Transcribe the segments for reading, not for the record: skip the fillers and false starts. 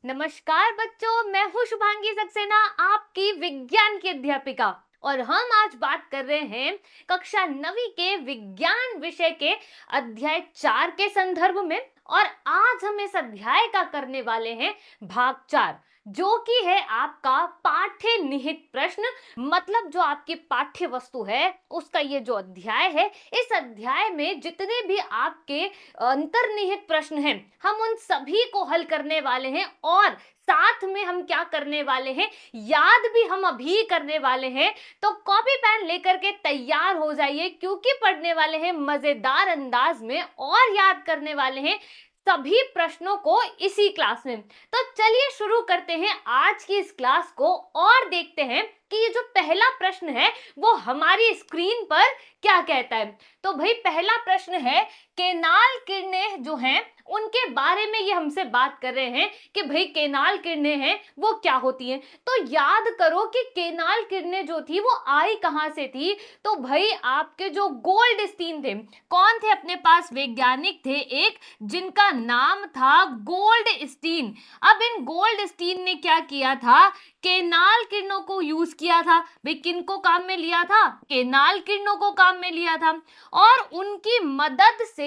नमस्कार बच्चों, मैं हूँ शुभांगी सक्सेना, आपकी विज्ञान की अध्यापिका। और हम आज बात कर रहे हैं कक्षा 9वीं के विज्ञान विषय के अध्याय 4 के संदर्भ में। और आज हम इस अध्याय का करने वाले हैं भाग 4, जो कि है आपका पाठ्य निहित प्रश्न। मतलब जो आपकी पाठ्य वस्तु है उसका ये जो अध्याय है, इस अध्याय में जितने भी आपके अंतर्निहित प्रश्न हैं हम उन सभी को हल करने वाले हैं। और साथ में हम क्या करने वाले हैं, याद भी हम अभी करने वाले हैं। तो कॉपी पेन लेकर के तैयार हो जाइए, क्योंकि पढ़ने वाले हैं मजेदार अंदाज में और याद करने वाले हैं सभी प्रश्नों को इसी क्लास में। तो चलिए शुरू करते हैं आज की इस क्लास को और देखते हैं कि ये जो पहला प्रश्न है वो हमारी स्क्रीन पर क्या कहता है। तो भाई पहला प्रश्न है, केनाल किरणें जो हैं उनके बारे में ये हमसे बात कर रहे हैं कि भाई केनाल किरणें हैं वो क्या होती हैं। तो याद करो कि केनाल किरणें जो थी वो आई कहां से थी। तो भाई आपके जो गोल्डस्टीन थे, कौन थे अपने पास, वैज्ञानिक थे एक, जिनका नाम था गोल्डस्टीन। अब इन गोल्डस्टीन ने क्या किया था, केनाल किरणों को यूज किया था। भाई किनको काम में लिया था, केनाल किरणों को काम में लिया था। और उनकी मदद से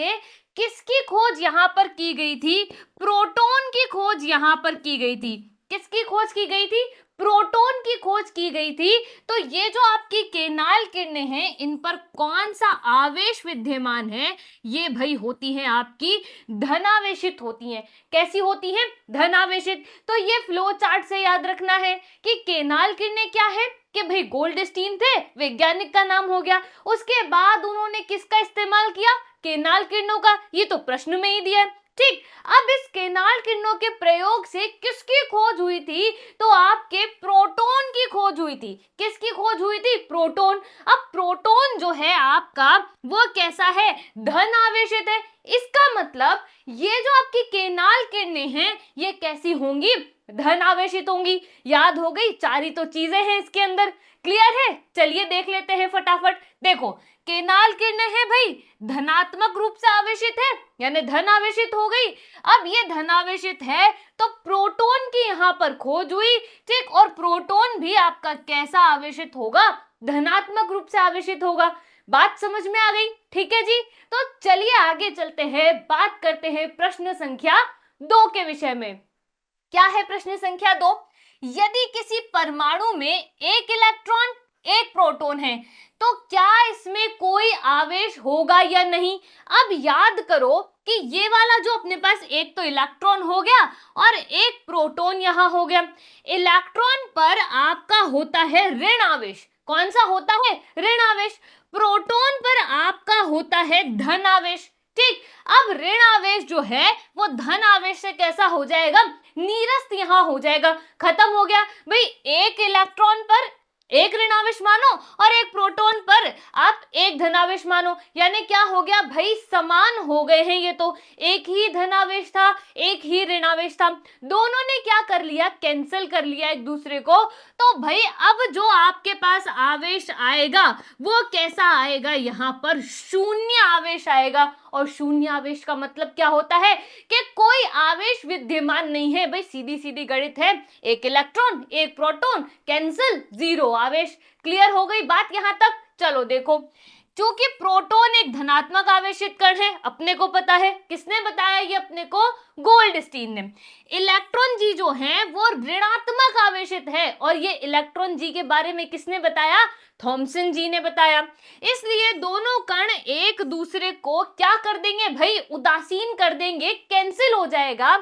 किसकी खोज यहां पर की गई थी, प्रोटॉन की खोज यहां पर की गई थी। किसकी खोज की गई थी, प्रोटॉन की खोज की गई थी। तो ये जो आपकी केनाल किरणें हैं इन पर कौन सा आवेश विद्यमान है, ये भाई होती हैं आपकी धनावेशित होती हैं। कैसी होती हैं, धनावेशित। तो ये फ्लो चार्ट से याद रखना है कि केनाल किरणें क्या है कि भाई गोल्डस्टीन थे, वैज्ञानिक का नाम हो गया। उसके बाद उन्होंने किसका इस्तेमाल किया, केनाल किरणों का। ये तो प्रश्न में ही दिया है। ठीक, अब इस केनाल किरणों के प्रयोग से किसकी खोज हुई थी, तो आपके प्रोटॉन की खोज हुई थी। किसकी खोज हुई थी, प्रोटॉन। अब प्रोटॉन जो है आपका वो कैसा है, धन आवेशित है। इसका मतलब ये जो आपकी केनाल किरणें हैं ये कैसी होंगी, धन आवेशित होंगी। याद हो गई, चार ही तो चीजें हैं इसके अंदर। क्लियर है, चलिए देख लेते हैं फटाफट। देखो केनाल किरणें हैं भाई धनात्मक रूप से आवेशित है, यानी धन आवेशित हो गई। अब ये धन आवेशित है तो प्रोटॉन की यहां पर खोज हुई। ठीक, और प्रोटॉन भी आपका कैसा आवेशित होगा, धनात्मक रूप से आवेशित होगा। बात समझ में आ गई, ठीक है जी। तो चलिए आगे चलते हैं, बात करते हैं प्रश्न संख्या 2 के विषय में। क्या है प्रश्न संख्या 2, यदि किसी परमाणु में एक इलेक्ट्रॉन एक प्रोटॉन है तो क्या इसमें कोई आवेश होगा या नहीं। अब याद करो कि ये वाला जो अपने पास एक तो इलेक्ट्रॉन हो गया और एक प्रोटॉन यहां हो गया। इलेक्ट्रॉन पर आपका होता है ऋण आवेश। कौन सा होता है, ऋण आवेश। प्रोटॉन पर आपका होता है धन आवेश। ठीक, अब ऋण आवेश जो है वो धन आवेश से कैसा हो जाएगा, निरस्त यहां हो जाएगा, खत्म हो गया। भाई एक इलेक्ट्रॉन पर एक ऋणावेश मानो और एक प्रोटॉन पर आप एक धनावेश मानो, यानी क्या हो गया भाई, समान हो गए हैं ये तो। एक ही धनावेश था, एक ही ऋणावेश था, दोनों ने क्या कर लिया, कैंसिल कर लिया एक दूसरे को। तो भाई अब जो आपके पास आवेश आएगा वो कैसा आएगा, यहां पर शून्य आवेश आएगा। और शून्य आवेश का मतलब क्या होता है कि कोई आवेश विद्यमान नहीं है। भाई सीधी सीधी गणित है, एक इलेक्ट्रॉन एक प्रोटॉन, कैंसिल, जीरो आवेश। क्लियर हो गई बात यहां तक। चलो देखो, क्योंकि प्रोटॉन एक धनात्मक आवेशित कण है, अपने को पता है। किसने बताया ये अपने को, गोल्डस्टीन ने। इलेक्ट्रॉन जी जो है वो ऋणात्मक आवेशित है, और ये इलेक्ट्रॉन जी के बारे में किसने बताया, थॉमसन जी ने बताया। इसलिए दोनों कण एक दूसरे को क्या कर देंगे भाई, उदासीन कर देंगे, कैंसिल हो जाएगा।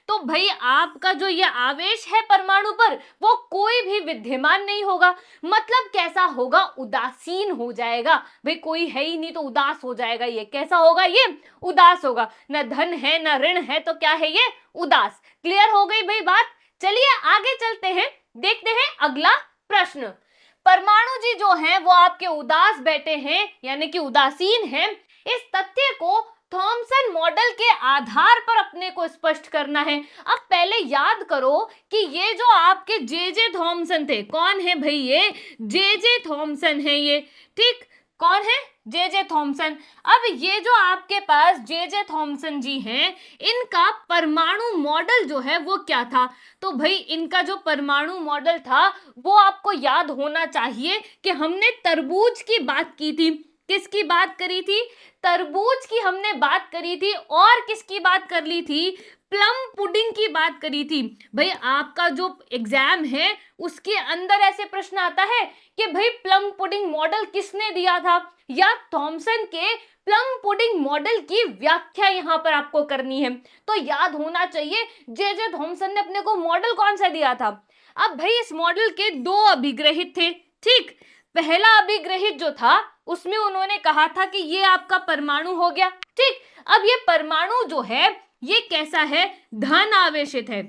तो भाई आपका जो ये आवेश है परमाणु पर वो कोई भी विद्यमान नहीं होगा। मतलब कैसा होगा, उदासीन हो जाएगा। भाई कोई है ही नहीं तो उदास हो जाएगा। ये कैसा होगा, ये उदास होगा। न धन है न ऋण है, तो क्या है ये, उदास। क्लियर हो गई भाई बात। चलिए आगे चलते हैं, देखते हैं अगला प्रश्न। परमाणु जी जो हैं वो आपके उदास बैठे हैं, यानी कि उदासीन हैं। इस तथ्य को थॉमसन मॉडल के आधार पर अपने को स्पष्ट करना है। अब पहले याद करो कि ये जो आपके जे थॉमसन थे, कौन है भाई, ये जे थॉमसन है ये। ठीक, कौन है, जे जे थॉमसन। अब ये जो आपके पास जे जे थॉमसन जी हैं, इनका परमाणु मॉडल जो है वो क्या था? तो भाई इनका जो परमाणु मॉडल था वो आपको याद होना चाहिए कि हमने तरबूज की बात की थी। किसकी बात करी थी? तरबूज की हमने बात करी थी। और किसकी बात कर ली थी? प्लम पुडिंग की बात करी थी। भाई आपका जो एग्जाम है उसके अंदर ऐसे प्रश्न आता है कि भाई प्लम पुडिंग मॉडल किसने दिया था, या थॉमसन के प्लम पुडिंग मॉडल की व्याख्या यहां पर आपको करनी है। तो याद होना चाहिए जे जे थॉमसन ने अपने को मॉडल कौन सा दिया था। अब भाई इस मॉडल के दो अभिग्रहित थे, ठीक। पहला अभिग्रहित जो था उसमें उन्होंने कहा था कि ये आपका परमाणु हो गया, ठीक। अब ये परमाणु जो है ये कैसा है? धन आवेशित है।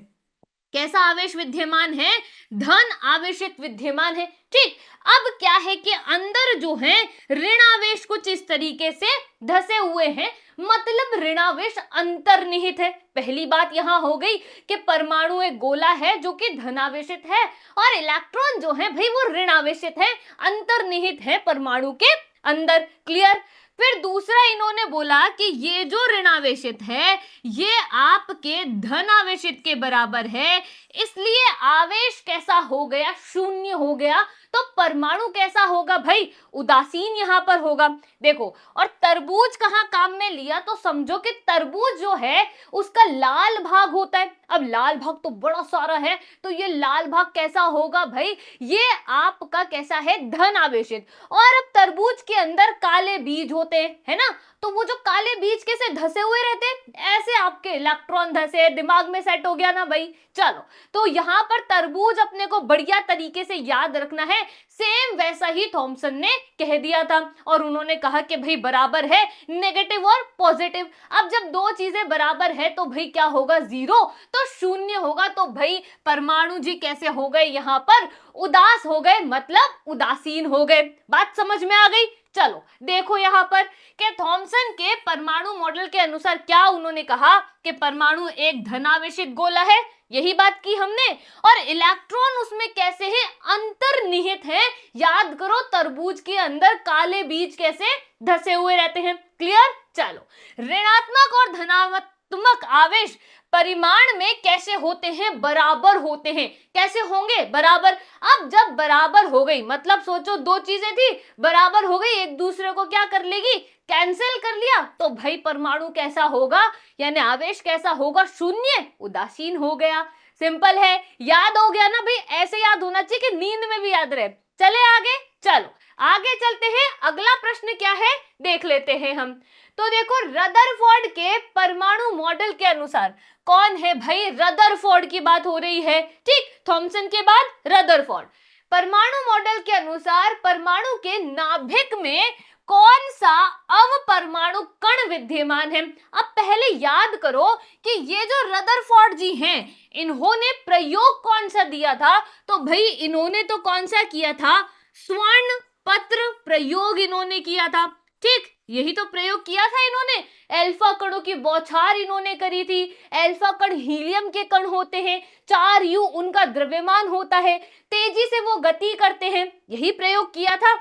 कैसा आवेश विद्यमान है? धन आवेशित विद्यमान है, ठीक। अब क्या है कि अंदर जो है ऋण आवेश कुछ इस तरीके से धसे हुए हैं, मतलब ऋणावेश अंतर्निहित है। पहली बात यहां हो गई कि परमाणु एक गोला है जो कि धनावेशित है, और इलेक्ट्रॉन जो है भाई वो ऋणावेशित है, अंतर्निहित है परमाणु के अंदर। क्लियर? फिर दूसरा इन्होंने बोला कि ये जो ऋणावेशित है ये आपके धनावेशित के बराबर है, इसलिए आवेश कैसा हो गया? शून्य हो गया। तो परमाणु कैसा होगा भाई? उदासीन यहां पर होगा। देखो, और तरबूज कहां काम में लिया? तो समझो कि तरबूज जो है उसका लाल भाग होता है। अब लाल भाग तो बड़ा सारा है, तो ये लाल भाग कैसा होगा भाई? ये आपका कैसा है? धन आवेशित। और अब तरबूज के अंदर काले बीज होते हैं, है ना? तो वो जो काले बीज कैसे धसे हुए रहते हैं, ऐसे आपके इलेक्ट्रॉन धसे। दिमाग में सेट हो गया ना भाई? चलो, तो यहां पर तरबूज अपने को बढ़िया तरीके से याद रखना है। सेम वैसा ही थॉमसन ने कह दिया था, और उन्होंने कहा कि भाई बराबर है नेगेटिव और पॉजिटिव। अब जब दो चीजें बराबर है तो भाई क्या होगा? जीरो। तो शून्य होगा। तो भाई परमाणु जी कैसे हो गए? यहां पर उदास हो गए, मतलब उदासीन हो गए। बात समझ में आ गई? चलो देखो यहां पर कि थॉमसन के परमाणु मॉडल के अनुसार क्या उन्होंने कहा कि परमाणु एक धनावेशित गोला है, यही बात की हमने। और इलेक्ट्रॉन उसमें कैसे है? अंतर्निहित है। याद करो, तरबूज के अंदर काले बीज कैसे धसे हुए रहते हैं। क्लियर? चलो, ऋणात्मक और धनात्मक आवेश परिमाण में कैसे होते हैं? बराबर होते हैं। कैसे होंगे? बराबर। अब जब बराबर हो गई, मतलब सोचो दो चीजें थी बराबर हो गई, एक दूसरे को क्या कर लेगी? कैंसिल कर लिया। तो भाई परमाणु कैसा होगा, यानी आवेश कैसा होगा? शून्य, उदासीन हो गया। सिंपल है, याद हो गया ना भाई? ऐसे याद होना चाहिए कि नींद में भी याद रहे। चले आगे? चलो आगे चलते हैं। अगला प्रश्न क्या है देख लेते हैं हम। तो देखो, रदरफोर्ड के परमाणु मॉडल के अनुसार कौन है भाई? रदरफोर्ड की बात हो रही है, ठीक। थॉमसन के बाद रदरफोर्ड। परमाणु मॉडल के अनुसार परमाणु के नाभिक में कौन सा अवपरमाणु कण विद्यमान है? अब पहले याद करो कि ये जो रदरफोर्ड जी हैं, इन्होंने प्रयोग कौन सा दिया था? तो भाई इन्होंने तो कौन सा किया था? स्वर्ण पत्र प्रयोग इन्होंने किया था, ठीक। यही तो प्रयोग किया था इन्होंने। अल्फा कणों की बौछार इन्होंने करी थी। अल्फा कण हीलियम के कण होते हैं, 4u उनका द्रव्यमान होता है, तेजी से वो गति करते हैं, यही प्रयोग किया था।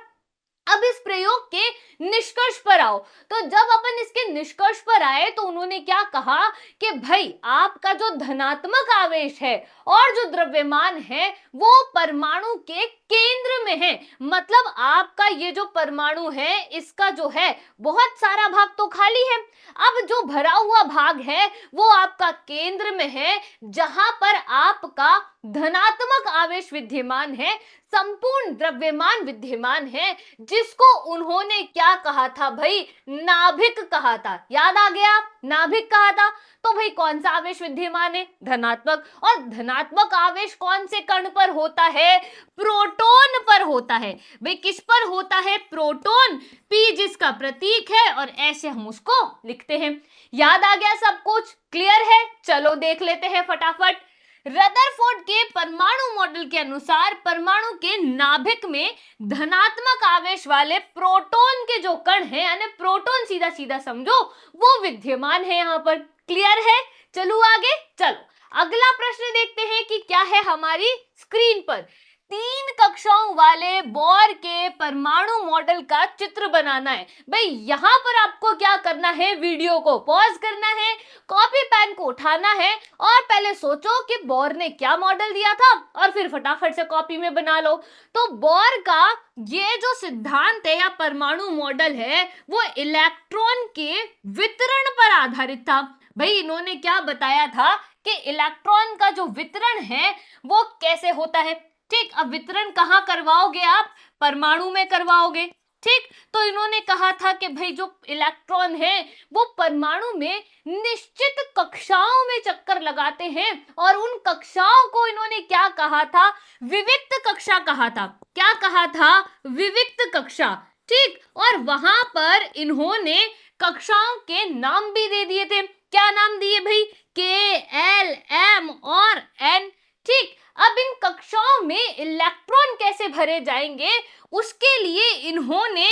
अब इस प्रयोग के निष्कर्ष पर आओ। तो जब अपन इसके निष्कर्ष पर आए तो उन्होंने क्या कहा कि भाई आपका जो धनात्मक आवेश है और जो द्रव्यमान है वो परमाणु के केंद्र में है। मतलब आपका ये जो परमाणु है इसका जो है बहुत सारा भाग तो खाली है, अब जो भरा हुआ भाग है वो आपका केंद्र में है, जहां पर आपका धनात्मक आवेश विद्यमान है, संपूर्ण द्रव्यमान विद्यमान है, जिसको उन्होंने क्या कहा था भाई? नाभिक कहा था। याद आ गया? नाभिक कहा था। तो भाई कौन सा आवेश विद्यमान है? धनात्मक। और धनात्मक आवेश कौन से कण पर होता है? प्रोटॉन पर होता है। भाई किस पर होता है? प्रोटॉन। पी जिसका प्रतीक है, और ऐसे हम उसको लिखते हैं। याद आ गया सब कुछ? क्लियर है? चलो देख लेते हैं फटाफट। रदरफोर्ड के परमाणु मॉडल के अनुसार परमाणु के नाभिक में धनात्मक आवेश वाले प्रोटॉन के जो कण हैं, यानी प्रोटॉन सीधा सीधा समझो, वो विद्यमान है यहां पर। क्लियर है? चलो आगे। चलो अगला प्रश्न देखते हैं कि क्या है हमारी स्क्रीन पर। 3 कक्षाओं वाले बोर के परमाणु मॉडल का चित्र बनाना है। भाई यहाँ पर आपको क्या करना है, वीडियो को पॉज करना है, कॉपी पेन को उठाना है और पहले सोचो कि बोर ने क्या मॉडल दिया था और फिर फटाफट से कॉपी में बना लो। तो बोर का ये जो सिद्धांत है या परमाणु मॉडल है वो इलेक्ट्रॉन के वितरण पर आधारित था। भाई इन्होंने क्या बताया था कि इलेक्ट्रॉन का जो वितरण है वो कैसे होता है। ठीक, अब वितरण कहाँ करवाओगे आप, परमाणु में करवाओगे। ठीक, तो इन्होंने कहा था कि भाई जो इलेक्ट्रॉन है वो परमाणु में निश्चित कक्षाओं में चक्कर लगाते हैं और उन कक्षाओं को इन्होंने क्या कहा था, विविक्त कक्षा कहा था। क्या कहा था, विविक्त कक्षा। ठीक, और वहां पर इन्होंने कक्षाओं के नाम भी दे दिए थे। क्या नाम दिए भाई, के, एल, एम और एन। ठीक, अब इन कक्षाओं में इलेक्ट्रॉन कैसे भरे जाएंगे उसके लिए इन्होंने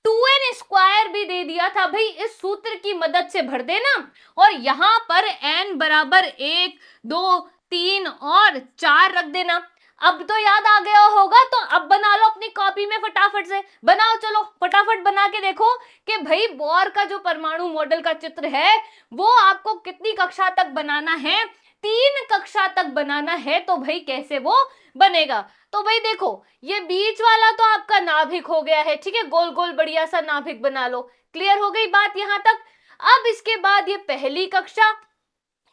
2n² भी दे दिया था। भाई इस सूत्र की मदद से भर देना और यहां पर n बराबर 1, 2, 3 और 4 रख देना। अब तो याद आ गया होगा, तो अब बना लो अपनी कॉपी में, फटाफट से बनाओ। चलो फटाफट बना के देखो कि भाई बोर का जो परमाणु मॉडल का चित्र है वो आपको कितनी कक्षा तक बनाना है, 3 कक्षा तक बनाना है। तो भाई कैसे वो बनेगा, तो भाई देखो ये बीच वाला तो आपका नाभिक हो गया है। ठीक है, गोल गोल बढ़िया सा नाभिक बना लो। क्लियर हो गई बात यहां तक। अब इसके बाद ये पहली कक्षा,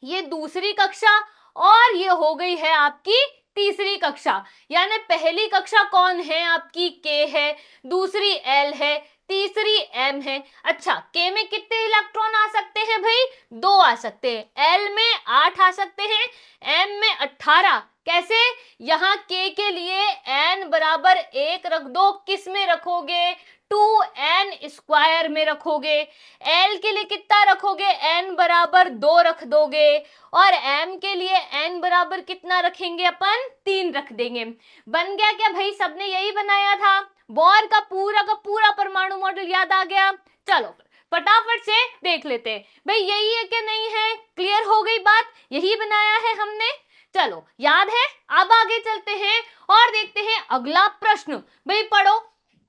ये दूसरी कक्षा और ये हो गई है आपकी तीसरी कक्षा। यानी पहली कक्षा कौन है आपकी, के है, दूसरी एल है, तीसरी एम है। अच्छा, के में कितने इलेक्ट्रॉन आ सकते हैं भाई, 2 आ सकते हैं। एल में 8 आ सकते हैं, एम में 18। कैसे, यहाँ के लिए n बराबर 1 रख दो, किस में रखोगे, 2n² में रखोगे। l के लिए कितना रखोगे, n बराबर 2 रख दोगे और m के लिए n बराबर कितना रखेंगे अपन, 3 रख देंगे। बन गया क्या भाई, सबने यही बनाया था। बोर का पूरा परमाणु मॉडल याद आ गया। चलो फटाफट से देख लेते हैं भाई यही है कि नहीं है। क्लियर हो गई बात, यही बनाया है हमने। चलो याद है, अब आगे चलते हैं और देखते हैं अगला प्रश्न। भाई पढ़ो,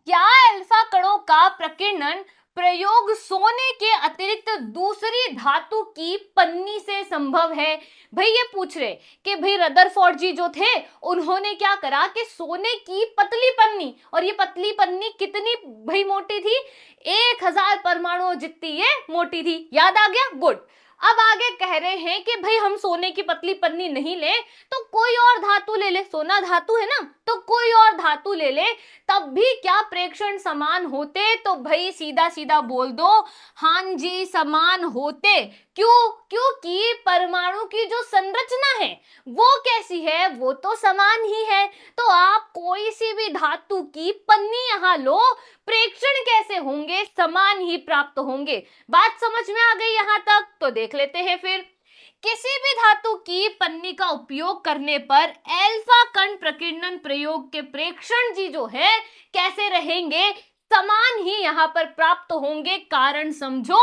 क्या अल्फा कणों का प्रकीर्णन प्रयोग सोने के अतिरिक्त दूसरी धातु की पन्नी से संभव है। भाई ये पूछ रहे कि भाई रदरफोर्ड जी जो थे उन्होंने क्या करा कि सोने की पतली पन्नी, और ये पतली पन्नी कितनी भाई मोटी थी, 1000 परमाणुओं जितनी ये मोटी थी। याद आ गया, गुड। अब आगे कह रहे हैं कि भाई हम सोने की पतली पन्नी नहीं ले तो कोई और धातु ले ले, सोना धातु है ना, तो कोई और धातु ले ले, तब भी क्या प्रेक्षण समान होते। तो भाई सीधा सीधा बोल दो, हाँ जी समान होते। क्यों, क्योंकि परमाणु की जो संरचना है वो कैसी है, वो तो समान ही है। तो आप कोई सी भी धातु की पन्नी यहाँ लो, प्रेक्षण कैसे होंगे, समान ही प्राप्त होंगे। बात समझ में आ गई यहाँ तक, तो देख लेते हैं फिर। किसी भी धातु की पन्नी का उपयोग करने पर अल्फा कण प्रकीर्णन प्रयोग के प्रेक्षण जी जो है कैसे रहेंगे, समान ही यहाँ पर प्राप्त होंगे। कारण समझो,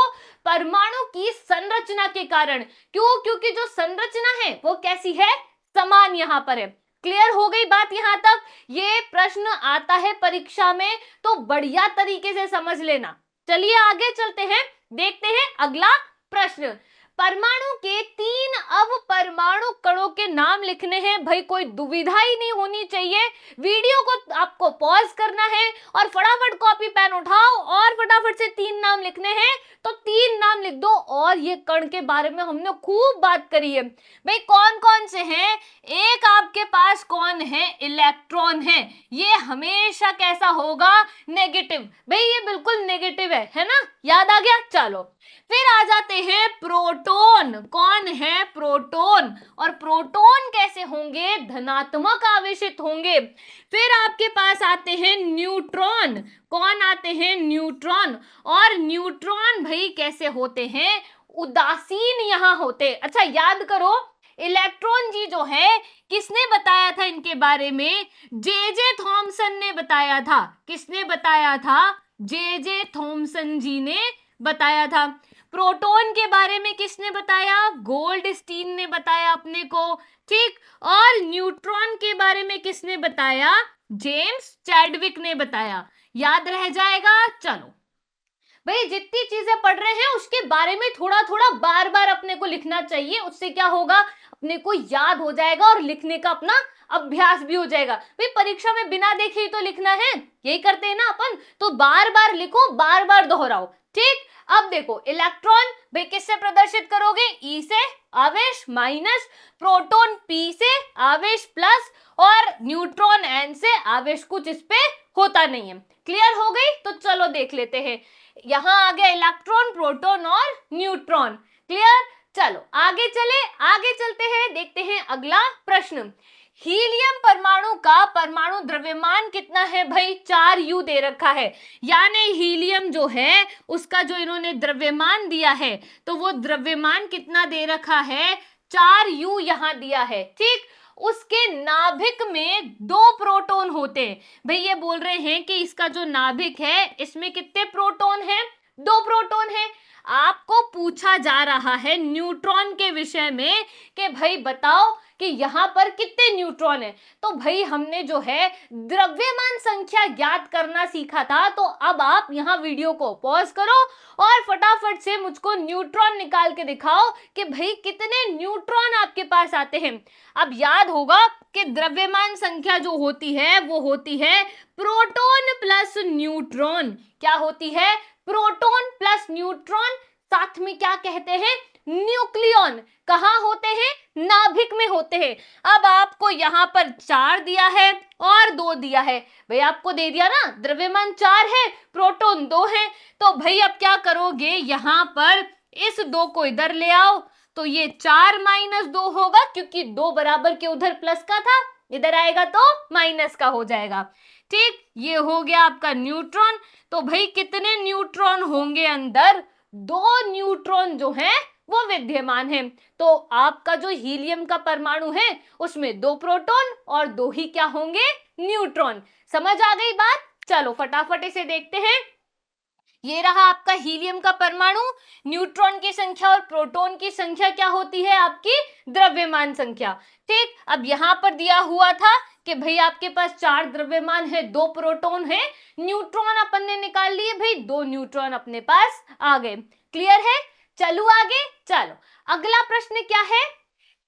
परमाणु की संरचना के कारण। क्यों, क्योंकि जो संरचना है वो कैसी है, समान यहाँ पर है। क्लियर हो गई बात यहाँ तक। ये प्रश्न आता है परीक्षा में तो बढ़िया तरीके से समझ लेना। चलिए आगे चलते हैं, देखते हैं अगला प्रश्न। परमाणु के 3 अवपरमाणु कणों के नाम लिखने हैं। भाई कोई दुविधा ही नहीं होनी चाहिए, वीडियो को आपको पॉज करना है और फटाफट कॉपी पेन उठाओ और फटाफट से 3 नाम लिखने हैं, तो 3 नाम लिख दो। और ये कण के बारे में हमने खूब बात करी है। भाई कौन कौन से हैं, एक आपके पास कौन है, इलेक्ट्रॉन है। ये हमेशा कैसा होगा, नेगेटिव। भाई ये बिल्कुल नेगेटिव है ना, याद आ गया। चलो फिर आ जाते हैं प्रोटॉन। कौन है, प्रोटॉन। और प्रोटॉन कैसे होंगे, धनात्मक आवेशित होंगे। फिर आपके पास आते हैं न्यूट्रॉन। कौन आते हैं, न्यूट्रॉन। और न्यूट्रॉन भाई कैसे होते हैं, उदासीन यहाँ होते। अच्छा याद करो, इलेक्ट्रॉन जी जो है किसने बताया था इनके बारे में, जे थॉमसन ने बताया था। किसने बताया था, जे थॉमसन जी ने बताया था। प्रोटॉन के बारे में किसने बताया, गोल्डस्टीन ने बताया अपने को। ठीक, और न्यूट्रॉन के बारे बारे में किसने बताया? जेम्स चैडविक ने बताया। याद रह जाएगा। चलो भाई, जितनी चीजें पढ़ रहे हैं उसके बारे में थोड़ा थोड़ा बार बार अपने को लिखना चाहिए। उससे क्या होगा, अपने को याद हो जाएगा और लिखने का अपना अभ्यास भी हो जाएगा। भाई परीक्षा में बिना देखे ही तो लिखना है, यही करते हैं ना अपन। तो बार बार लिखो, बार बार दोहराओ। ठीक, अब देखो इलेक्ट्रॉन भाई किससे प्रदर्शित करोगे? ई से आवेश माइनस, प्रोटॉन पी से आवेश प्लस, और न्यूट्रॉन एन से आवेश कुछ इस पे होता नहीं है। क्लियर हो गई? तो चलो देख लेते हैं। यहां आ गया इलेक्ट्रॉन, प्रोटॉन और न्यूट्रॉन। क्लियर? चलो आगे चले, आगे चलते हैं, देखते हैं अगला प्रश्न। हीलियम परमाणु का परमाणु द्रव्यमान कितना है? भाई 4u दे रखा है, यानी हीलियम जो है उसका जो इन्होंने द्रव्यमान दिया है, तो वो द्रव्यमान कितना दे रखा है? 4u यहां दिया है। ठीक, उसके नाभिक में 2 प्रोटॉन होते हैं। भाई ये बोल रहे हैं कि इसका जो नाभिक है इसमें कितने प्रोटॉन हैं? 2 प्रोटॉन हैं। आपको पूछा जा रहा है न्यूट्रॉन के विषय में कि भाई बताओ कि यहां पर कितने न्यूट्रॉन है। तो भाई हमने जो है द्रव्यमान संख्या ज्ञात करना सीखा था। तो अब आप यहां वीडियो को पॉज करो और फटाफट से मुझको न्यूट्रॉन निकाल के दिखाओ कि भाई कितने न्यूट्रॉन आपके पास आते हैं। अब याद होगा कि द्रव्यमान संख्या जो होती है वो होती है प्रोटॉन प्लस न्यूट्रॉन। क्या होती है? Proton plus neutron. साथ में क्या कहते हैं? न्यूक्लियॉन। कहां होते हैं? नाभिक में होते हैं। अब आपको यहां पर 4 दिया है और 2 दिया है। भाई आपको दे दिया ना, द्रव्यमान 4 है, प्रोटॉन 2 है। तो भाई अब क्या करोगे, यहां पर इस 2 को इधर ले आओ, तो ये 4 माइनस 2 होगा, क्योंकि 2 बराबर के उधर प्लस का था, इधर आएगा तो माइनस का हो जाएगा। ठीक, ये हो गया आपका न्यूट्रॉन। तो भाई कितने न्यूट्रॉन होंगे अंदर? 2 न्यूट्रॉन जो है वो विद्यमान है। तो आपका जो हीलियम का परमाणु है उसमें 2 प्रोटॉन और 2 ही क्या होंगे? न्यूट्रॉन। समझ आ गई बात? चलो फटाफट इसे देखते हैं। ये रहा आपका हीलियम का परमाणु। न्यूट्रॉन की संख्या और प्रोटॉन की संख्या क्या होती है? आपकी द्रव्यमान संख्या। ठीक, अब यहां पर दिया हुआ था कि भाई आपके पास 4 द्रव्यमान है, 2 प्रोटॉन है, न्यूट्रॉन अपन ने निकाल लिए, भाई 2 न्यूट्रॉन अपने पास आ गए। क्लियर है? चलो आगे। चलो अगला प्रश्न क्या है?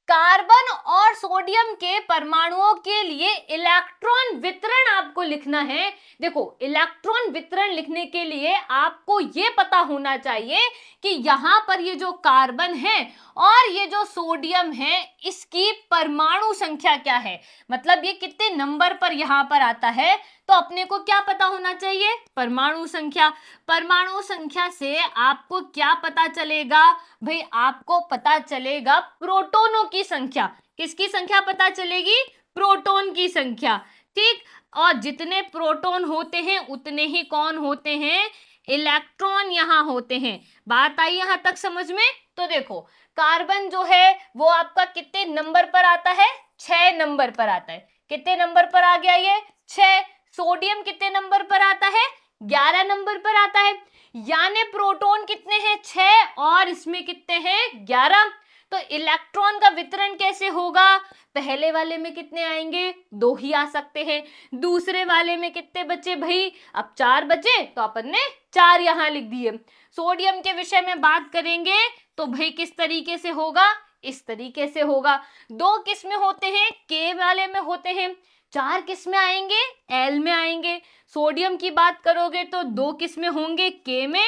कार्बन और सोडियम के परमाणुओं के लिए इलेक्ट्रॉन वितरण आपको लिखना है। देखो इलेक्ट्रॉन वितरण लिखने के लिए आपको ये पता होना चाहिए कि यहां पर ये जो कार्बन है और ये जो सोडियम है इसकी परमाणु संख्या क्या है, मतलब ये कितने नंबर पर यहां पर आता है। तो अपने को क्या पता होना चाहिए? परमाणु संख्या। परमाणु संख्या से आपको क्या पता चलेगा? भाई आपको पता चलेगा प्रोटॉनों की संख्या। किसकी संख्या पता चलेगी? प्रोटॉन की संख्या। ठीक, और जितने प्रोटॉन होते हैं उतने ही कौन होते हैं? इलेक्ट्रॉन यहां होते हैं। बात आई यहां तक समझ में? तो देखो कार्बन जो है वो आपका कितने नंबर पर आता है? 6 नंबर पर आता है। कितने नंबर पर आ गया ये? 6। सोडियम कितने नंबर पर आता है? 11 नंबर पर आता है। यानी प्रोटॉन कितने हैं? 6 और इसमें कितने हैं? 11। तो इलेक्ट्रॉन का वितरण कैसे होगा? पहले वाले में कितने आएंगे? 2 ही आ सकते हैं। दूसरे वाले में कितने बचे भाई? अब 4 बचे, तो अपन ने 4 यहां लिख दिए। सोडियम के विषय में बात करेंगे तो भाई किस तरीके से होगा? इस तरीके से होगा। 2 किस में होते हैं? के वाले में होते हैं। 4 किस में आएंगे? एल में आएंगे। सोडियम की बात करोगे तो 2 किस में होंगे? के में।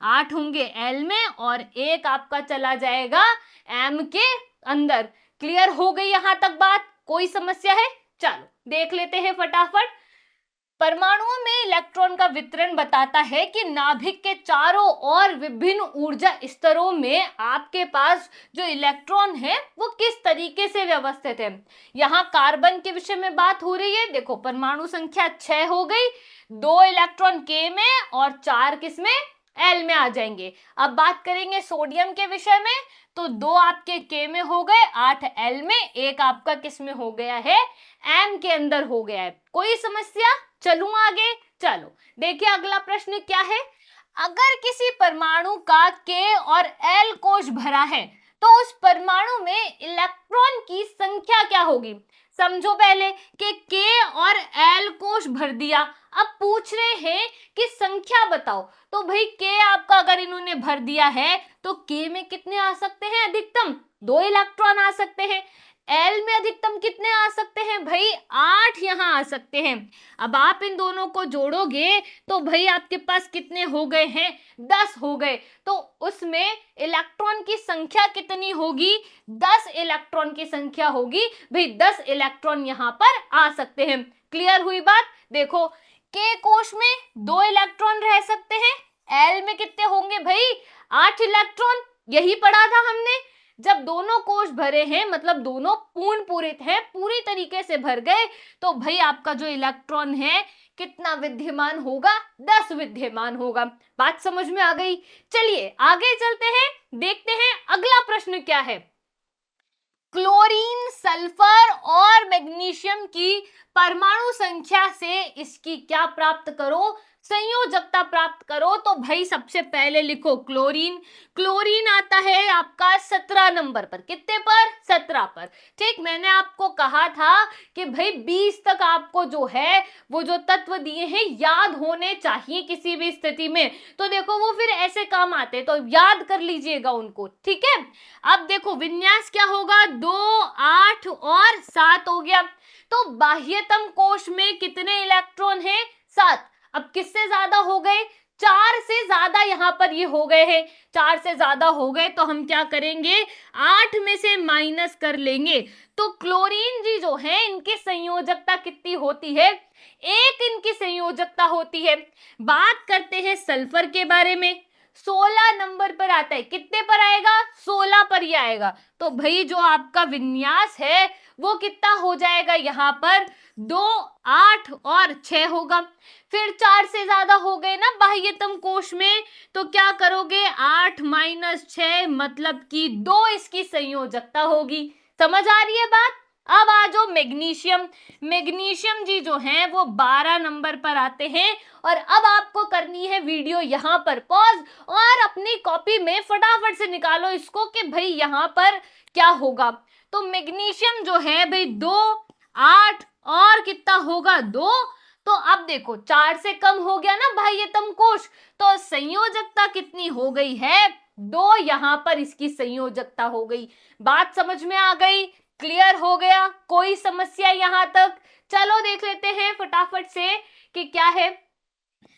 8 होंगे एल में और 1 आपका चला जाएगा एम के अंदर। क्लियर हो गई यहां तक बात? कोई समस्या है? चलो देख लेते हैं फटाफट। परमाणुओं में इलेक्ट्रॉन का वितरण बताता है कि नाभिक के चारों ओर विभिन्न ऊर्जा स्तरों में आपके पास जो इलेक्ट्रॉन है वो किस तरीके से व्यवस्थित है। यहाँ कार्बन के विषय में बात हो रही है। देखो परमाणु संख्या 6 हो गई, 2 इलेक्ट्रॉन के में और 4 किस में? एल में आ जाएंगे। अब बात करेंगे सोडियम के विषय में, तो 2 आपके के में हो गए, 8 एल में, 1 आपका किस में हो गया है? एम के अंदर हो गया है। कोई समस्या? चलूं आगे। चलो देखिए अगला प्रश्न क्या है। अगर किसी परमाणु का के और एल कोश भरा है तो उस परमाणु में इलेक्ट्रॉन की संख्या क्या होगी? समझो पहले कि के और एल कोश भर दिया। अब पूछ रहे हैं कि संख्या बताओ, तो भाई के आपका अगर इन्होंने भर दिया है तो के में कितने आ सकते हैं? अधिकतम 2 इलेक्ट्रॉन आ सकते हैं। एल में अधिकतम कितने आ सकते हैं भाई? 8 यहाँ आ सकते हैं। अब आप इन दोनों को जोड़ोगे तो भाई आपके पास कितने हो गए हैं? 10 हो गए। तो उसमें इलेक्ट्रॉन की संख्या कितनी होगी? 10 इलेक्ट्रॉन की संख्या होगी भाई। 10 इलेक्ट्रॉन यहाँ पर आ सकते हैं। क्लियर हुई बात? देखो, के कोश में 2 इलेक्ट्रॉन रह सकते हैं, एल में कितने होंगे भाई? 8 इलेक्ट्रॉन। यही पढ़ा था हमने। जब दोनों कोश भरे हैं मतलब दोनों पूर्ण पूरित हैं, पूरी तरीके से भर गए, तो भाई आपका जो इलेक्ट्रॉन है कितना विद्यमान होगा? 10 विद्यमान होगा। बात समझ में आ गई? चलिए आगे चलते हैं, देखते हैं अगला प्रश्न क्या है। क्लोरीन, सल्फर और मैग्नीशियम की परमाणु संख्या से इसकी क्या प्राप्त करो? संयोजकता प्राप्त करो। तो भाई सबसे पहले लिखो क्लोरीन। क्लोरीन आता है आपका 17 नंबर पर। कितने पर? 17 पर। ठीक, मैंने आपको कहा था कि भाई 20 तक आपको जो है वो जो तत्व दिए हैं याद होने चाहिए किसी भी स्थिति में। तो देखो वो फिर ऐसे काम आते, तो याद कर लीजिएगा उनको। ठीक है, अब देखो विन्यास क्या होगा? 2, 8 और 7 हो गया। तो बाह्यतम कोश में कितने इलेक्ट्रॉन हैं? 7। अब किससे ज्यादा हो गए? 4 से ज्यादा यहाँ पर ये हो गए हैं। 4 से ज्यादा हो गए तो हम क्या करेंगे? 8 में से माइनस कर लेंगे। तो क्लोरीन जी जो है इनकी संयोजकता कितनी होती है? 1 इनकी संयोजकता होती है। बात करते हैं सल्फर के बारे में। 16 नंबर पर आता है। कितने पर आएगा? 16 पर ही आएगा। तो भाई जो आपका विन्यास है वो कितना हो जाएगा? यहाँ पर 2, 8 और 6 होगा। फिर 4 से ज्यादा हो गए ना बाह्यतम कोश में, तो क्या करोगे? 8 माइनस 6 मतलब कि 2 इसकी संयोजकता होगी। समझ आ रही है बात? अब आ जाओ मैग्नीशियम। मैग्नीशियम जी जो हैं वो 12 नंबर पर आते हैं। और अब आपको करनी है वीडियो यहाँ पर पॉज और अपनी कॉपी में फटाफट से निकालो इसको कि भाई यहाँ पर क्या होगा। तो मैग्नीशियम जो है भाई 2, 8 और कितना होगा? 2। तो अब देखो 4 से कम हो गया ना बाह्यतम कोश, तो संयोजकता कितनी हो गई है? 2 यहाँ पर इसकी संयोजकता हो गई। बात समझ में आ गई? क्लियर हो गया? कोई समस्या यहाँ तक? चलो देख लेते हैं फटाफट से कि क्या है।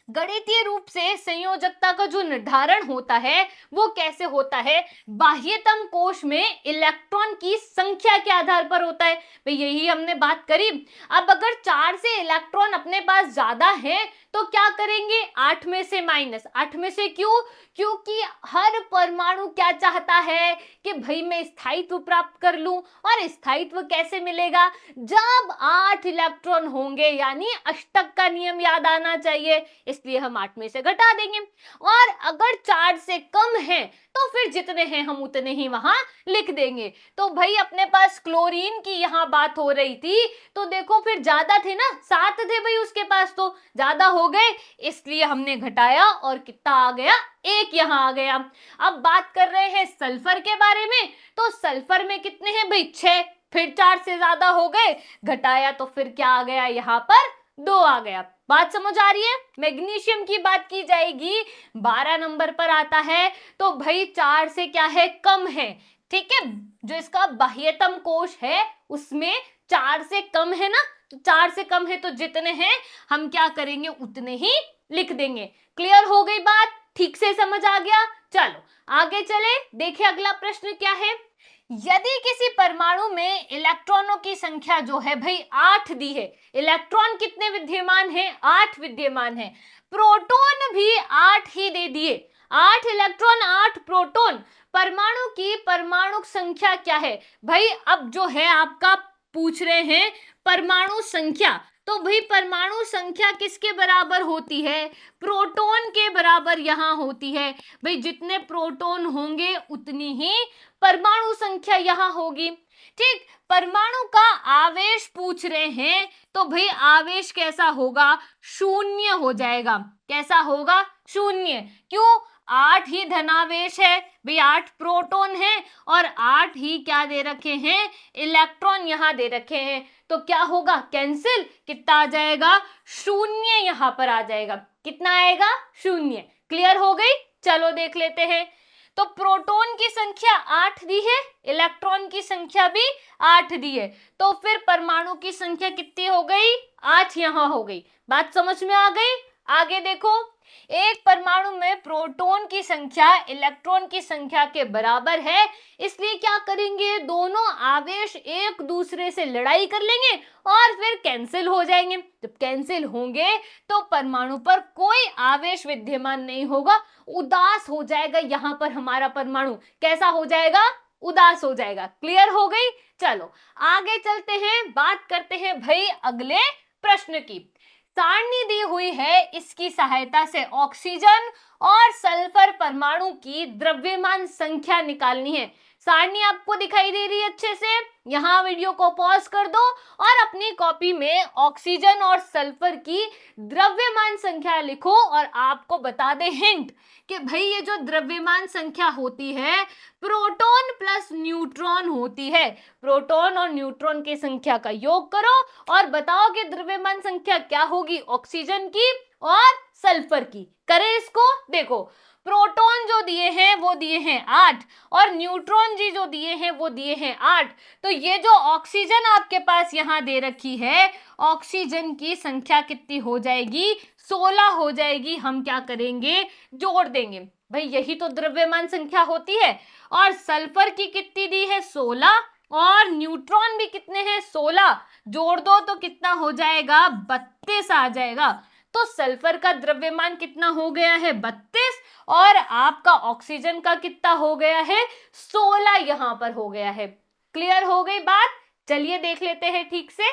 गणितीय रूप से संयोजकता का जो निर्धारण होता है वो कैसे होता है? बाह्यतम कोश में इलेक्ट्रॉन की संख्या के आधार पर होता है। भाई यही हमने बात करी। अब अगर 4 से इलेक्ट्रॉन अपने पास ज्यादा है तो क्या करेंगे? 8 में से माइनस। 8 में से क्यों? क्योंकि हर परमाणु क्या चाहता है कि भाई मैं स्थायित्व प्राप्त कर लूं। और स्थायित्व कैसे मिलेगा? जब 8 इलेक्ट्रॉन होंगे, यानी अष्टक का नियम याद आना चाहिए, इसलिए हम 8 में से घटा देंगे। और अगर 4 से कम है तो फिर जितने हैं हम उतने ही वहां लिख देंगे। तो भाई अपने पास क्लोरीन की यहाँ बात हो रही थी, तो देखो फिर ज्यादा थे ना, 7 थे भाई उसके पास, तो ज्यादा हो गए इसलिए हमने घटाया और कितना आ गया? 1 यहाँ आ गया। अब बात कर रहे हैं सल्फर के बारे में, तो सल्फर में कितने हैं भाई? 6। फिर 4 से ज्यादा हो गए, घटाया तो फिर क्या आ गया? यहाँ पर 2 आ गया। बात समझ आ रही है? मैग्नीशियम की बात की जाएगी, 12 नंबर पर आता है। तो भाई 4 से क्या है? कम है। ठीक है, जो इसका बाह्यतम कोश है उसमें 4 से कम है ना, तो 4 से कम है तो जितने हैं हम क्या करेंगे? उतने ही लिख देंगे। क्लियर हो गई बात? ठीक से समझ आ गया? चलो आगे चले, देखिए अगला प्रश्न क्या है। यदि किसी परमाणु में इलेक्ट्रॉनों की संख्या जो है भाई 8 दी है, इलेक्ट्रॉन कितने विद्यमान हैं? 8 विद्यमान है। प्रोटॉन भी 8 ही दे दिए, 8 इलेक्ट्रॉन 8 प्रोटॉन। परमाणु की परमाणु संख्या क्या है भाई? अब जो है आपका पूछ रहे हैं परमाणु संख्या, तो भाई परमाणु संख्या किसके बराबर होती है? प्रोटॉन के बराबर यहाँ होती है। भाई जितने प्रोटॉन होंगे उतनी ही परमाणु संख्या यहाँ होगी। ठीक, परमाणु का आवेश पूछ रहे हैं, तो भाई आवेश कैसा होगा? शून्य हो जाएगा। कैसा होगा? शून्य। क्यों? 8 ही धनावेश है भाई, 8 प्रोटॉन है और 8 ही क्या दे रखे हैं, इलेक्ट्रॉन यहां दे रखे हैं। तो क्या होगा, कैंसिल, कितना आ जाएगा, शून्य यहां पर आ जाएगा। कितना आएगा, शून्य। क्लियर हो गई। चलो देख लेते हैं। तो प्रोटॉन की संख्या 8 दी है, इलेक्ट्रॉन की संख्या भी 8 दी है, तो फिर परमाणु की संख्या कितनी हो गई, 8 यहां हो गई। बात समझ में आ गई। आगे देखो, एक परमाणु में प्रोटॉन की संख्या इलेक्ट्रॉन की संख्या के बराबर है, इसलिए क्या करेंगे, दोनों आवेश एक दूसरे से लड़ाई कर लेंगे और फिर कैंसिल हो जाएंगे। जब कैंसिल होंगे तो परमाणु पर कोई आवेश विद्यमान नहीं होगा, उदास हो जाएगा। यहां पर हमारा परमाणु कैसा हो जाएगा, उदास हो जाएगा। क्लियर हो गई। चलो आगे चलते हैं, बात करते हैं भाई अगले प्रश्न की। सारणी दी हुई है, इसकी सहायता से ऑक्सीजन और सल्फर परमाणु की द्रव्यमान संख्या निकालनी है। सारणी आपको दिखाई दे रही है अच्छे से। यहां वीडियो को पॉज कर दो और अपनी कॉपी में ऑक्सीजन और सल्फर की द्रव्यमान संख्या लिखो और आपको बता दे हिंट कि भाई ये जो द्रव्यमान संख्या होती है प्रोटॉन प्लस न्यूट्रॉन होती है। प्रोटॉन और न्यूट्रॉन की संख्या का योग करो और बताओ कि द्रव्यमान संख्या क्या होगी, ऑक्सीजन की और सल्फर की। करें इसको। देखो, प्रोटॉन जो दिए हैं वो दिए हैं 8 और न्यूट्रॉन जी जो दिए हैं वो दिए हैं 8। तो ये जो ऑक्सीजन आपके पास यहां दे रखी है, ऑक्सीजन की संख्या कितनी हो जाएगी, 16 हो जाएगी। हम क्या करेंगे, जोड़ देंगे। भाई यही तो द्रव्यमान संख्या होती है। और सल्फर की कितनी दी है, 16, और न्यूट्रॉन भी कितने हैं, 16। जोड़ दो तो कितना हो जाएगा, 32 आ जाएगा। तो सल्फर का द्रव्यमान कितना हो गया है, 32, और आपका ऑक्सीजन का कितना हो गया है, 16 यहां पर हो गया है। क्लियर हो गई बात। चलिए देख लेते हैं ठीक से।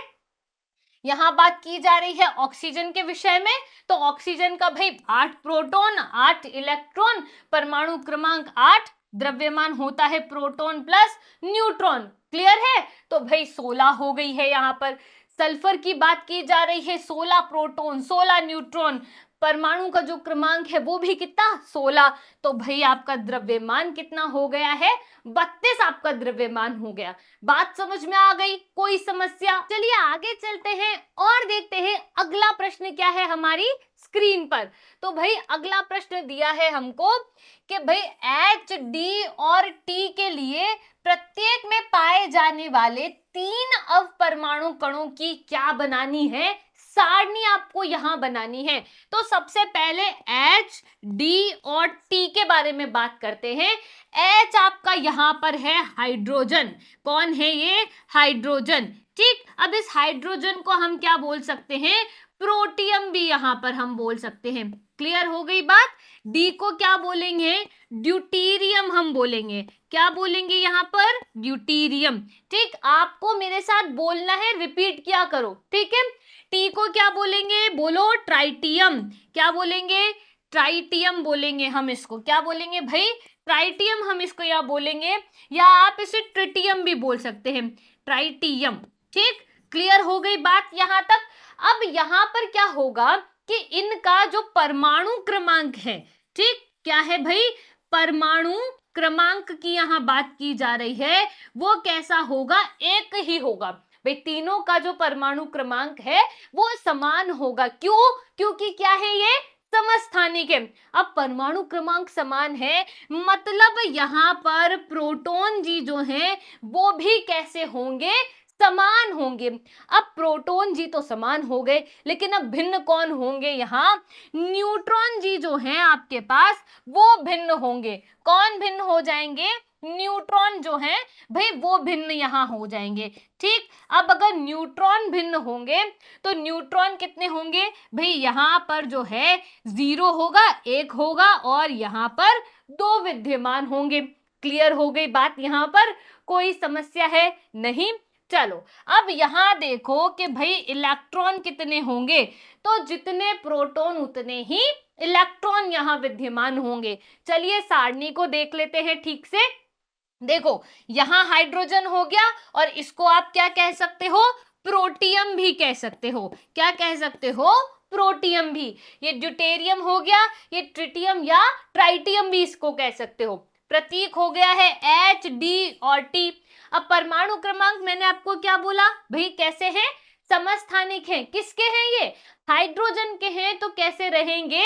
यहां बात की जा रही है ऑक्सीजन के विषय में। तो ऑक्सीजन का भाई 8 प्रोटॉन 8 इलेक्ट्रॉन, परमाणु क्रमांक 8, द्रव्यमान होता है प्रोटॉन प्लस न्यूट्रॉन। क्लियर है। तो भाई 16 हो गई है यहां पर। सल्फर की बात की जा रही है, 16 प्रोटॉन 16 न्यूट्रॉन, परमाणु का जो क्रमांक है वो भी कितना, 16। तो भाई आपका द्रव्यमान कितना हो गया है, 32 आपका द्रव्यमान हो गया। बात समझ में आ गई, कोई समस्या। चलिए आगे चलते हैं और देखते हैं अगला प्रश्न क्या है हमारी स्क्रीन पर। तो भाई अगला प्रश्न दिया है हमको कि भाई एच, डी और टी के लिए प्रत्येक में पाए जाने वाले 3 अवपरमाणु कणों की क्या बनानी है, सारणी आपको यहां बनानी है। तो सबसे पहले एच, डी और टी के बारे में बात करते हैं। एच आपका यहां पर है हाइड्रोजन। कौन है ये, हाइड्रोजन। ठीक, अब इस हाइड्रोजन को हम क्या बोल सकते हैं, प्रोटियम भी यहां पर हम बोल सकते हैं। क्लियर हो गई बात। डी को क्या बोलेंगे, ड्यूटीरियम हम बोलेंगे। क्या बोलेंगे यहां पर, ड्यूटीरियम। ठीक, आपको मेरे साथ बोलना है, रिपीट किया करो, ठीक है। टी को क्या बोलेंगे, बोलो, ट्राइटियम। क्या बोलेंगे, ट्राइटियम बोलेंगे हम इसको। क्या बोलेंगे भाई, ट्राइटियम हम इसको या बोलेंगे, या आप इसे ट्रिटियम भी बोल सकते हैं, ट्राइटियम। ठीक, क्लियर हो गई बात यहां तक। अब यहां पर क्या होगा कि इनका जो परमाणु क्रमांक है, ठीक, क्या है भाई, परमाणु क्रमांक की यहां बात की जा रही है, वो कैसा होगा, एक ही होगा। भाई तीनों का जो परमाणु क्रमांक है वो समान होगा। क्यों, क्योंकि क्या है ये, समस्थानिक है। अब परमाणु क्रमांक समान है, मतलब यहां पर प्रोटॉन जी जो हैं वो भी कैसे होंगे, समान होंगे। अब प्रोटॉन जी तो समान हो गए, लेकिन अब भिन्न कौन होंगे, यहाँ न्यूट्रॉन जी जो हैं आपके पास वो भिन्न होंगे। कौन भिन्न हो जाएंगे, न्यूट्रॉन जो हैं भाई वो भिन्न यहां हो जाएंगे। ठीक, अब अगर न्यूट्रॉन भिन्न होंगे तो न्यूट्रॉन कितने होंगे भाई, यहां पर जो है 0 होगा, 1 होगा, और यहां पर 2 विद्यमान होंगे। क्लियर हो गई बात, यहां पर कोई समस्या है नहीं। चलो अब यहां देखो कि भाई इलेक्ट्रॉन कितने होंगे, तो जितने प्रोटॉन उतने ही इलेक्ट्रॉन यहां विद्यमान होंगे। चलिए सारणी को देख लेते हैं ठीक से। देखो यहां हाइड्रोजन हो गया, और इसको आप क्या कह सकते हो, प्रोटियम भी कह सकते हो। क्या कह सकते हो, प्रोटियम भी। ये ड्यूटेरियम हो गया, ये ट्रिटियम या ट्राइटियम भी इसको कह सकते हो। प्रतीक हो गया है एच, डी और टी। अब परमाणु क्रमांक मैंने आपको क्या बोला भाई, कैसे हैं, समस्थानिक हैं। किसके हैं ये, हाइड्रोजन के हैं। तो कैसे रहेंगे,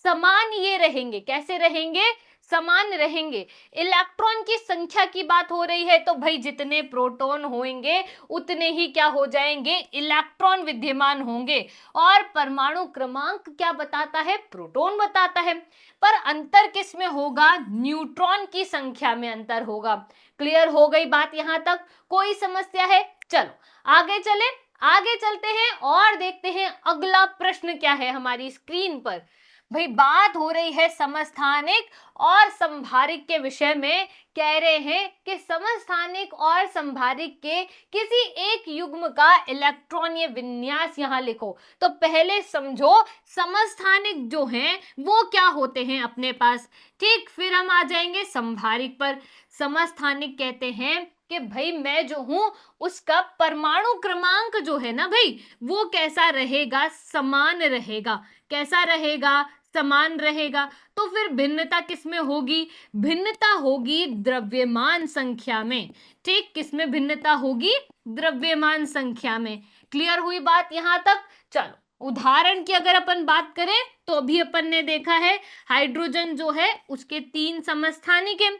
समान ये रहेंगे। कैसे रहेंगे, समान रहेंगे। इलेक्ट्रॉन की संख्या की बात हो रही है तो भाई जितने प्रोटॉन होंगे उतने ही क्या हो जाएंगे, इलेक्ट्रॉन विद्यमान होंगे। और परमाणु क्रमांक क्या बताता है, प्रोटॉन बताता है। पर अंतर किस में होगा, न्यूट्रॉन की संख्या में अंतर होगा। क्लियर हो गई बात यहां तक, कोई समस्या है। चलो आगे चले, आगे चलते हैं और देखते हैं अगला प्रश्न क्या है हमारी स्क्रीन पर। भाई बात हो रही है समस्थानिक और संभारिक के विषय में। कह रहे हैं कि समस्थानिक और संभारिक के किसी एक युग्म का इलेक्ट्रॉनीय विन्यास यहां लिखो। तो पहले समझो समस्थानिक जो हैं वो क्या होते हैं अपने पास, ठीक, फिर हम आ जाएंगे संभारिक पर। समस्थानिक कहते हैं कि भाई मैं जो हूं उसका परमाणु क्रमांक जो है ना भाई, वो कैसा रहेगा, समान रहेगा। कैसा रहेगा, समान रहेगा। तो फिर भिन्नता किसमें होगी, भिन्नता होगी द्रव्यमान संख्या में। ठीक, किसमें भिन्नता होगी, द्रव्यमान संख्या में। क्लियर हुई बात यहां तक। चलो उदाहरण की अगर अपन बात करें तो अभी अपन ने देखा है हाइड्रोजन जो है उसके 3 समस्थानिक है,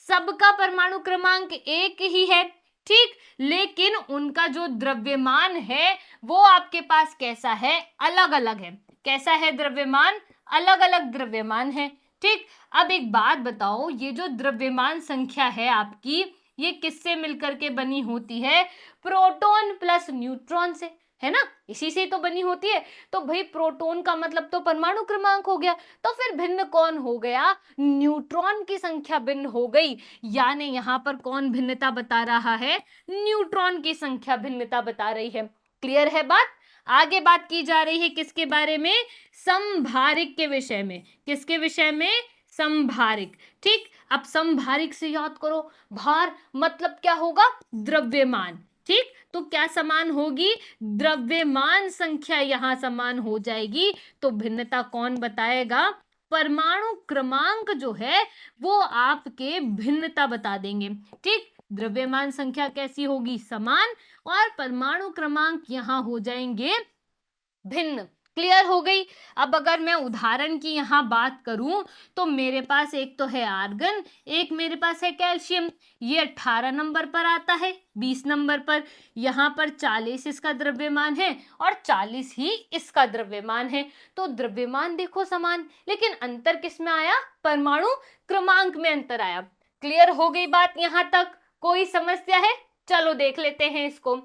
सबका परमाणु क्रमांक एक ही है। ठीक, लेकिन उनका जो द्रव्यमान है वो आपके पास कैसा है, अलग अलग है। कैसा है द्रव्यमान, अलग अलग द्रव्यमान है। ठीक, अब एक बात बताओ, ये जो द्रव्यमान संख्या है आपकी, ये किससे मिलकर के बनी होती है, प्रोटॉन प्लस न्यूट्रॉन से, है ना, इसी से तो बनी होती है। तो भाई प्रोटॉन का मतलब तो परमाणु क्रमांक हो गया, तो फिर भिन्न कौन हो गया, न्यूट्रॉन की संख्या भिन्न हो गई। यानी यहां पर कौन भिन्नता बता रहा है, न्यूट्रॉन की संख्या भिन्नता बता रही है। क्लियर है बात। आगे बात की जा रही है किसके बारे में, संभारिक के विषय में। किसके विषय में, संभारिक। ठीक, अब संभारिक से याद करो, भार मतलब क्या होगा, द्रव्यमान। ठीक, तो क्या समान होगी, द्रव्यमान संख्या यहां समान हो जाएगी। तो भिन्नता कौन बताएगा, परमाणु क्रमांक जो है वो आपके भिन्नता बता देंगे। ठीक, द्रव्यमान संख्या कैसी होगी, समान, और परमाणु क्रमांक यहां हो जाएंगे भिन्न। क्लियर हो गई। अब अगर मैं उदाहरण की यहां बात करूं तो मेरे पास एक तो है आर्गन, एक मेरे पास है कैल्शियम। ये 18 नंबर पर आता है, 20 नंबर पर। यहां पर 40 इसका द्रव्यमान है और 40 ही इसका द्रव्यमान है। तो द्रव्यमान देखो समान, लेकिन अंतर किस में आया, परमाणु क्रमांक में अंतर आया। क्लियर हो गई बात यहां तक, कोई समस्या है। चलो देख लेते हैं इसको।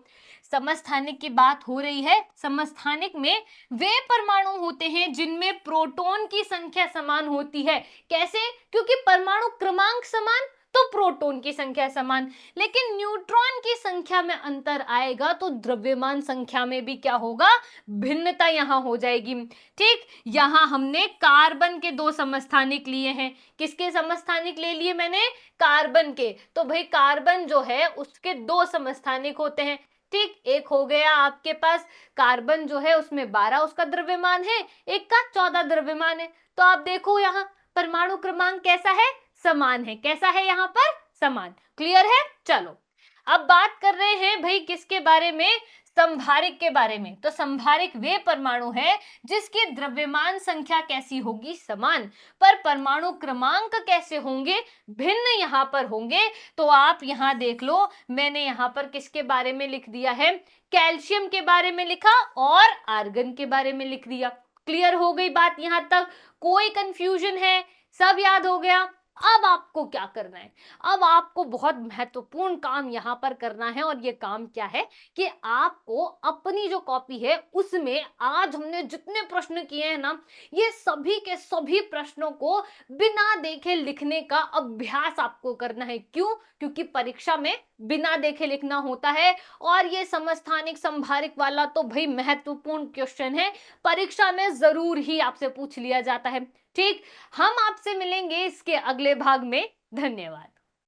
समस्थानिक की बात हो रही है। समस्थानिक में वे परमाणु होते हैं जिनमें प्रोटॉन की संख्या समान होती है। कैसे, क्योंकि परमाणु क्रमांक समान तो प्रोटॉन की संख्या समान, लेकिन न्यूट्रॉन की संख्या में अंतर आएगा तो द्रव्यमान संख्या में भी क्या होगा, भिन्नता यहां हो जाएगी। ठीक, यहां हमने कार्बन के 2 समस्थानिक लिए हैं। किसके समस्थानिक ले लिए मैंने, कार्बन के। तो भाई कार्बन जो है उसके 2 समस्थानिक होते हैं। ठीक, एक हो गया आपके पास कार्बन जो है उसमें 12 उसका द्रव्यमान है, एक का 14 द्रव्यमान है। तो आप देखो यहाँ परमाणु क्रमांक कैसा है, समान है। कैसा है यहाँ पर, समान। क्लियर है। चलो अब बात कर रहे हैं भाई किसके बारे में, संभारिक के बारे में। तो संभारिक वे परमाणु है जिसकी द्रव्यमान संख्या कैसी होगी, समान, पर परमाणु क्रमांक कैसे होंगे, भिन्न यहां पर होंगे। तो आप यहां देख लो, मैंने यहां पर किसके बारे में लिख दिया है, कैल्शियम के बारे में लिखा और आर्गन के बारे में लिख दिया। क्लियर हो गई बात यहां तक, कोई कंफ्यूजन है, सब याद हो गया। अब आपको क्या करना है, अब आपको बहुत महत्वपूर्ण काम यहां पर करना है। और ये काम क्या है कि आपको अपनी जो कॉपी है उसमें आज हमने जितने प्रश्न किए हैं ना, ये सभी के सभी प्रश्नों को बिना देखे लिखने का अभ्यास आपको करना है। क्यों, क्योंकि परीक्षा में बिना देखे लिखना होता है। और ये समस्थानिक संभारिक वाला तो भाई महत्वपूर्ण क्वेश्चन है, परीक्षा में जरूर ही आपसे पूछ लिया जाता है। ठीक, हम आपसे मिलेंगे इसके अगले भाग में। धन्यवाद।